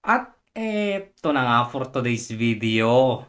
At eto na nga for today's video.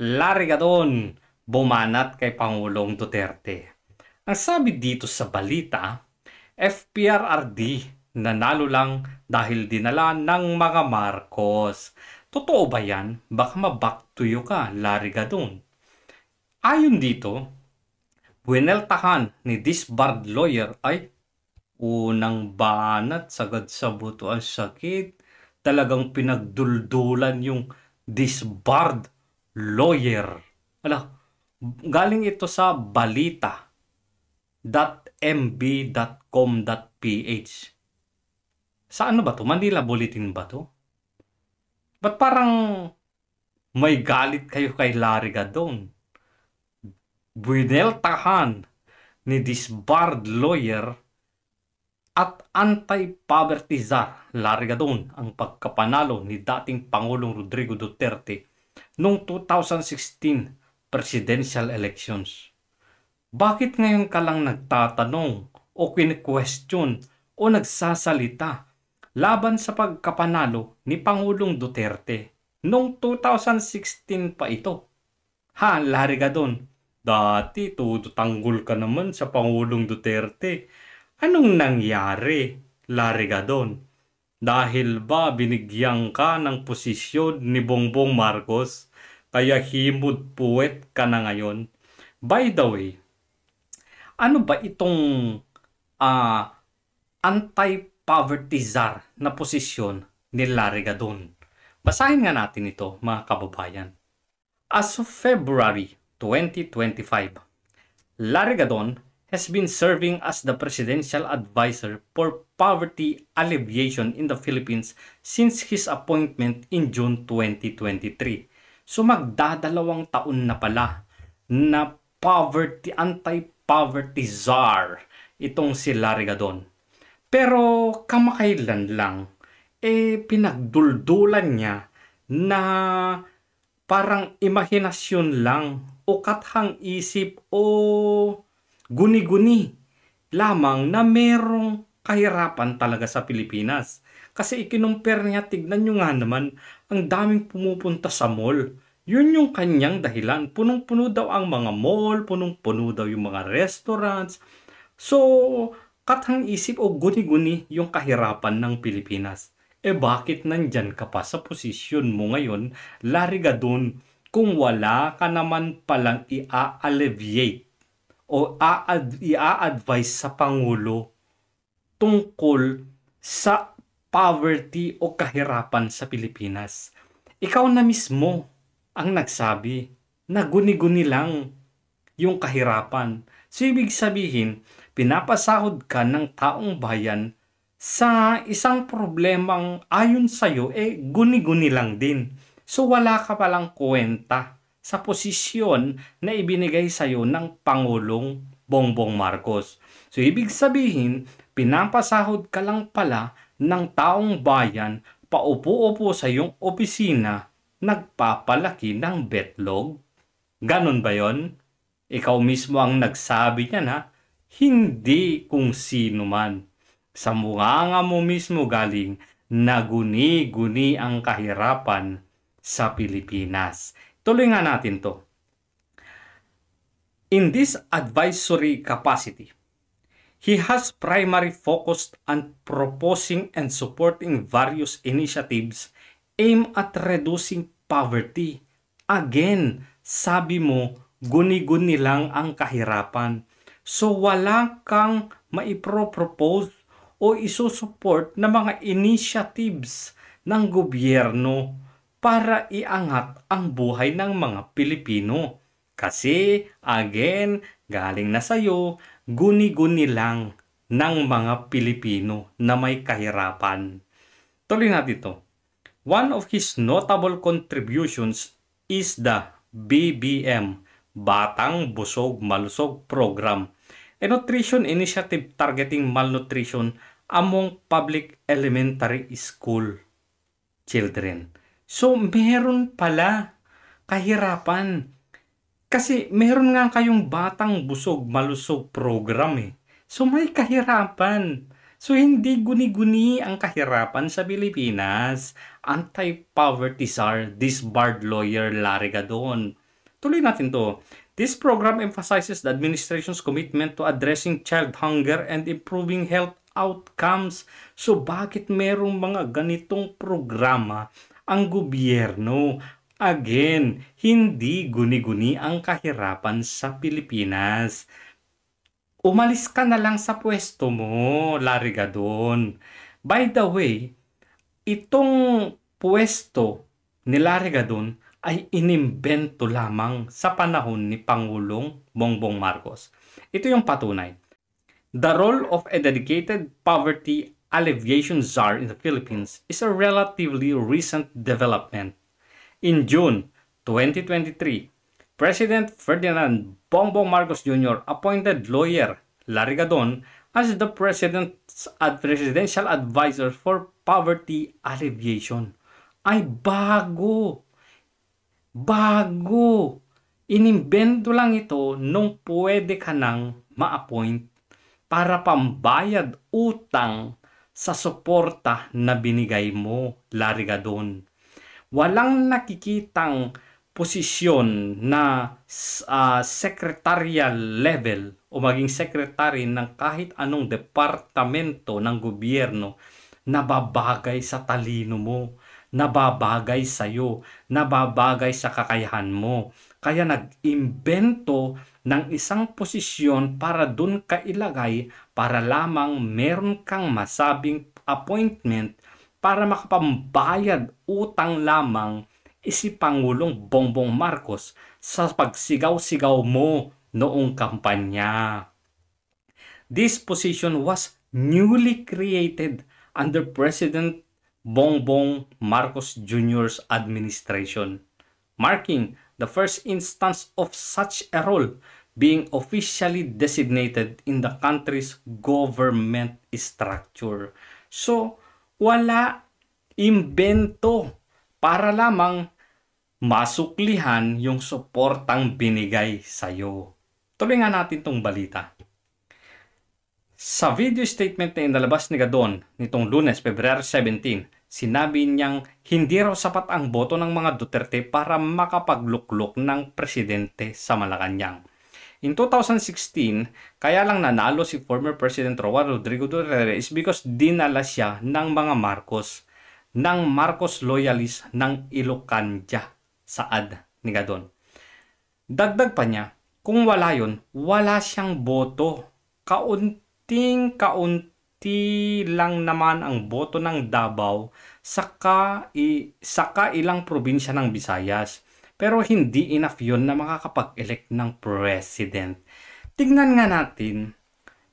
Larigadon, bumanat kay Pangulong Duterte. Ang sabi dito sa balita, FPRRD nanalo lang dahil dinala ng mga Marcos. Totoo ba yan? Baka ma-back to you ka, Larigadon. Ayon dito, bueneltahan ni disbarred lawyer ay unang banat sagad sa buto ang sakit. Talagang pinagduldulan yung disbarred lawyer. Ala, galing ito sa balita.mb.com.ph. Sa ano ba to? Manila Bulletin ba to? Ba't parang may galit kayo kay Larigadon? Buineltahan ni disbarred lawyer at anti-poverty czar Larigadon ang pagkapanalo ni dating Pangulong Rodrigo Duterte noong 2016 presidential elections. Bakit ngayon ka lang nagtatanong o kini-question o nagsasalita laban sa pagkapanalo ni Pangulong Duterte noong 2016 pa ito? Ha, Larigadon, dati tutanggol ka naman sa Pangulong Duterte. Anong nangyari, Larigadon? Dahil ba binigyan ka ng posisyon ni Bongbong Marcos kaya himod puwet ka na ngayon? By the way, ano ba itong anti-poverty czar na posisyon ni Larigadon? Basahin nga natin ito, mga kababayan. As of February 2025, Larigadon has been serving as the presidential advisor for poverty alleviation in the Philippines since his appointment in June 2023. So magdadalawang taon na pala na anti-poverty czar itong si Larigadon. Pero kamakailan lang, pinagduldulan niya na parang imahinasyon lang o kathang isip o guni-guni lamang na merong kahirapan talaga sa Pilipinas. Kasi ikinumpir niya, tignan nyo nga naman, ang daming pumupunta sa mall. Yun yung kanyang dahilan. Punong-puno daw ang mga mall, punong-puno daw yung mga restaurants. So, kathang isip o guni-guni yung kahirapan ng Pilipinas. Bakit nandyan ka pa sa posisyon mo ngayon, Larigadon, kung wala ka naman palang i-alleviate o i-advise sa Pangulo tungkol sa poverty o kahirapan sa Pilipinas? Ikaw na mismo ang nagsabi na guni-guni lang yung kahirapan. So, ibig sabihin, pinapasahod ka ng taong bayan sa isang problemang ayon sa'yo, guni-guni lang din. So, wala ka palang kwenta sa posisyon na ibinigay sa'yo ng Pangulong Bongbong Marcos. So, ibig sabihin, pinapasahod ka lang pala ng taong bayan, paupo-upo sa iyong opisina, nagpapalaki ng betlog. Ganon ba yon? Ikaw mismo ang nagsabi niyan, ha? Hindi kung sino man. Sa mukha mo mismo galing na guni-guni ang kahirapan sa Pilipinas. Tuloy nga natin to. In this advisory capacity, he has primarily focused on proposing and supporting various initiatives aimed at reducing poverty. Again, sabi mo, guni-guni lang ang kahirapan. So wala kang maipropose o isusupport na mga initiatives ng gobyerno para iangat ang buhay ng mga Pilipino. Kasi, again, galing na sa'yo, guni-guni lang ng mga Pilipino na may kahirapan. Tuloy natin ito. One of his notable contributions is the BBM, Batang Busog Malusog Program, a nutrition initiative targeting malnutrition among public elementary school children. So, meron pala kahirapan. Kasi meron nga kayong Batang Busog Malusog program . So, may kahirapan. So, hindi guni-guni ang kahirapan sa Pilipinas. Anti-poverty czar, disbarred lawyer Larry Gadon. Tuloy natin to. This program emphasizes the administration's commitment to addressing child hunger and improving health outcomes. So, bakit merong mga ganitong programa ang gobyerno? Again, hindi guni-guni ang kahirapan sa Pilipinas. Umalis ka na lang sa pwesto mo, Larry Gadon. By the way, itong pwesto ni Larry Gadon ay inimbento lamang sa panahon ni Pangulong Bongbong Marcos. Ito yung patunay. The role of a dedicated poverty alleviation czar in the Philippines is a relatively recent development. In June 2023, President Ferdinand Bongbong Marcos Jr. appointed lawyer Larry Gadon as the presidential advisor for poverty alleviation. Ay bago! Bago! Inimbento lang ito nung pwede ka nang ma-appoint para pambayad utang sa suporta na binigay mo, Larry Gadon. Walang nakikitang posisyon na secretarial level o maging secretary ng kahit anong departamento ng gobyerno na babagay sa talino mo, nababagay sa iyo, nababagay sa kakayahan mo. Kaya nag-imbento ng isang posisyon para dun ka ilagay para lamang meron kang masabing appointment para makapambayad utang lamang si Pangulong Bongbong Marcos sa pagsigaw-sigaw mo noong kampanya. This position was newly created under President Bongbong Marcos Jr.'s administration, marking the first instance of such a role being officially designated in the country's government structure. So, wala imbento para lamang masuklihan yung suportang binigay sa'yo. Tuloy nga natin tong balita. Sa video statement na inalabas ni Gadon nitong Lunes, February 17, sinabi niyang hindi raw sapat ang boto ng mga Duterte para makapagluklok ng presidente sa Malacanang. In 2016, kaya lang nanalo si former President Roa Rodrigo Duterte is because dinala siya ng mga Marcos loyalist ng Ilocanja saad ni Gadon. Dagdag pa niya, kung wala yun, wala siyang boto. Kaunti lang naman ang boto ng Davao saka ilang probinsya ng Visayas. Pero hindi enough yun na makakapag-elect ng president. Tingnan nga natin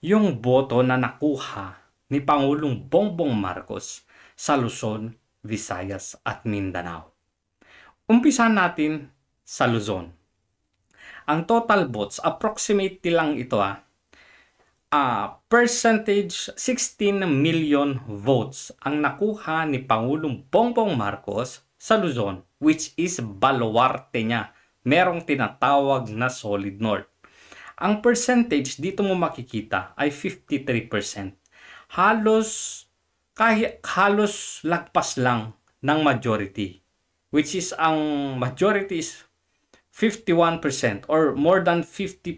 yung boto na nakuha ni Pangulong Bongbong Marcos sa Luzon, Visayas at Mindanao. Umpisan natin sa Luzon. Ang total votes, approximately lang ito percentage 16 million votes ang nakuha ni Pangulong Bongbong Marcos sa Luzon, which is baluarte niya. Merong tinatawag na solid north. Ang percentage dito mo makikita ay 53%. Halos lagpas lang ng majority, which is ang majority is 51% or more than 50%.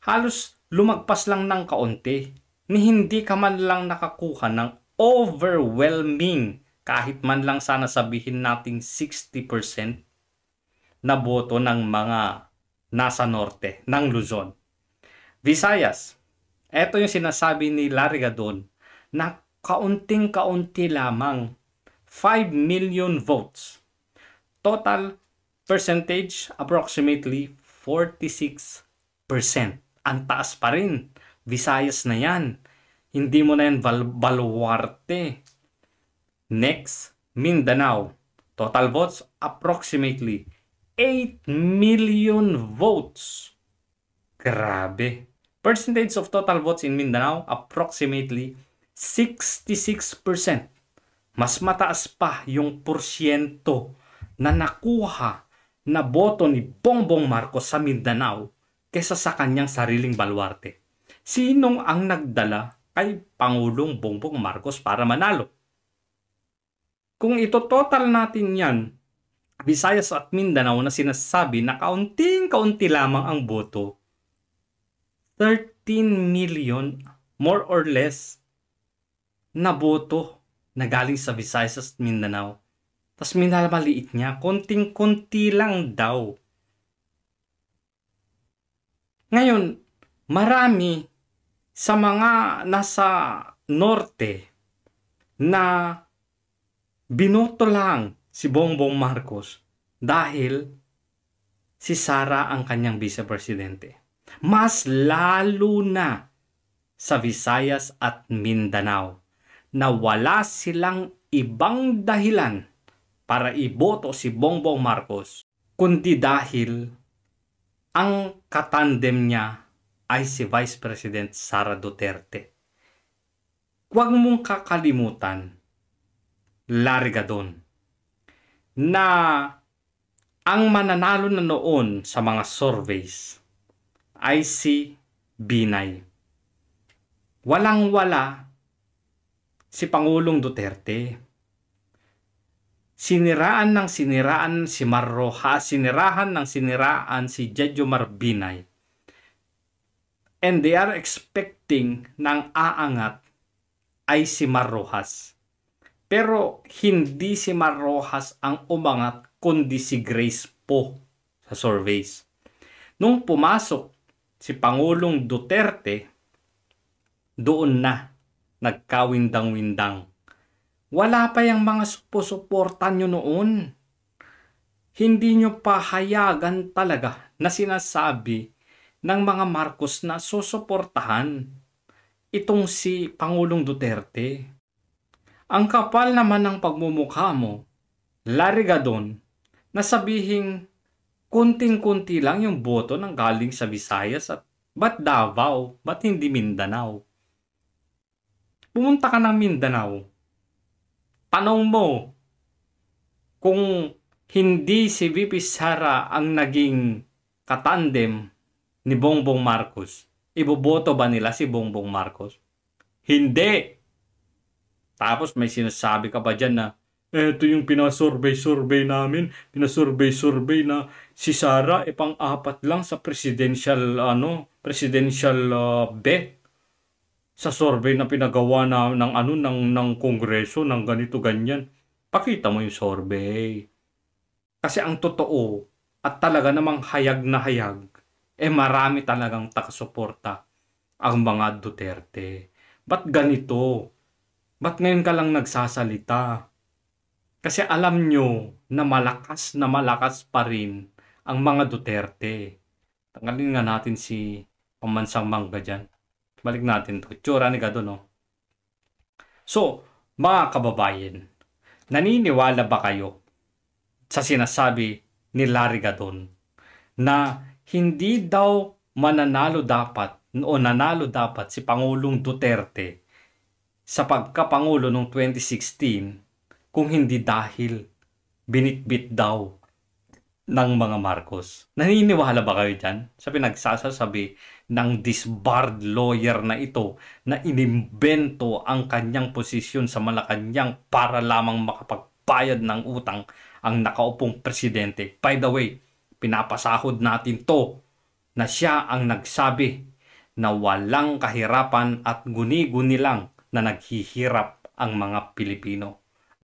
Halos lumagpas lang ng kaunti ni hindi ka man lang nakakuha ng overwhelming, kahit man lang sana sabihin nating 60% na boto ng mga nasa norte ng Luzon. Visayas, eto yung sinasabi ni Larry Gadon na kaunting-kaunti lamang, 5 million votes. Total percentage approximately 46%. Ang taas pa rin. Visayas na yan. Hindi mo na yan baluarte. Next, Mindanao. Total votes approximately 8 million votes. Grabe. Percentage of total votes in Mindanao approximately 66%. Mas mataas pa yung porsyento na nakuha na boto ni Bongbong Marcos sa Mindanao kesa sa kanyang sariling baluarte. Sinong ang nagdala kay Pangulong Bongbong Marcos para manalo. Kung ito-total natin yan, Visayas at Mindanao na sinasabi na kaunting-kaunti lamang ang boto, 13 million, more or less, na boto na galing sa Visayas at Mindanao. Tapos minamaliit niya, konting-konti lang daw. Ngayon, marami sa mga nasa norte na binoto lang si Bongbong Marcos dahil si Sara ang kanyang vice-presidente. Mas lalo na sa Visayas at Mindanao na wala silang ibang dahilan para iboto si Bongbong Marcos kundi dahil ang katandem niya ay si Vice President Sara Duterte. Huwag mong kakalimutan, Largadon, na ang mananalo na noon sa mga surveys ay si Binay. Walang-wala si Pangulong Duterte. Siniraan ng siniraan si Marrojas, sinirahan ng siniraan si Jejomar Binay. And they are expecting ng aangat ay si Marrojas. Pero hindi si Marrojas ang umangat kundi si Grace Poe sa surveys. Nung pumasok si Pangulong Duterte, doon na nagkawindang-windang. Wala pa yung mga suporta nyo noon. Hindi nyo pahayagan talaga na sinasabi ng mga Marcos na susuportahan itong si Pangulong Duterte. Ang kapal naman ng pagmumukha mo, Largadon, na sabihing kunting-kunti lang yung boto ng galing sa Visayas at ba't Davao? Ba't hindi Mindanao? Pumunta ka ng Mindanao. Tanong mo kung hindi si VP Sara ang naging katandem ni Bongbong Marcos, iboboto ba nila si Bongbong Marcos? Hindi. Tapos may sinasabi ka pa dyan na ito yung pinasurvey namin, pinasurvey na si Sara pang-apat lang sa presidential bet sa survey na pinagawa na ng Kongreso ng ganito ganyan. Pakita mo yung survey. Kasi ang totoo at talaga namang hayag na hayag, marami talagang takasuporta ang mga Duterte. Ba't ganito? Ba't ngayon ka lang nagsasalita? Kasi alam nyo na malakas pa rin ang mga Duterte. Tanggalin nga natin si Pamansang Mangga dyan. Balik natin to. Tsura ni Gado, no? So, mga kababayan, naniniwala ba kayo sa sinasabi ni Larry Gadon na hindi daw nanalo dapat si Pangulong Duterte sa pagkapangulo noong 2016 kung hindi dahil binitbit daw ng mga Marcos? Naniniwala ba kayo dyan sa pinagsasabi ng disbarred lawyer na ito na inimbento ang kanyang posisyon sa Malacanang para lamang makapagbayad ng utang ang nakaupong presidente? By the way, pinapasahod natin to na siya ang nagsabi na walang kahirapan at guni-guni lang na naghihirap ang mga Pilipino.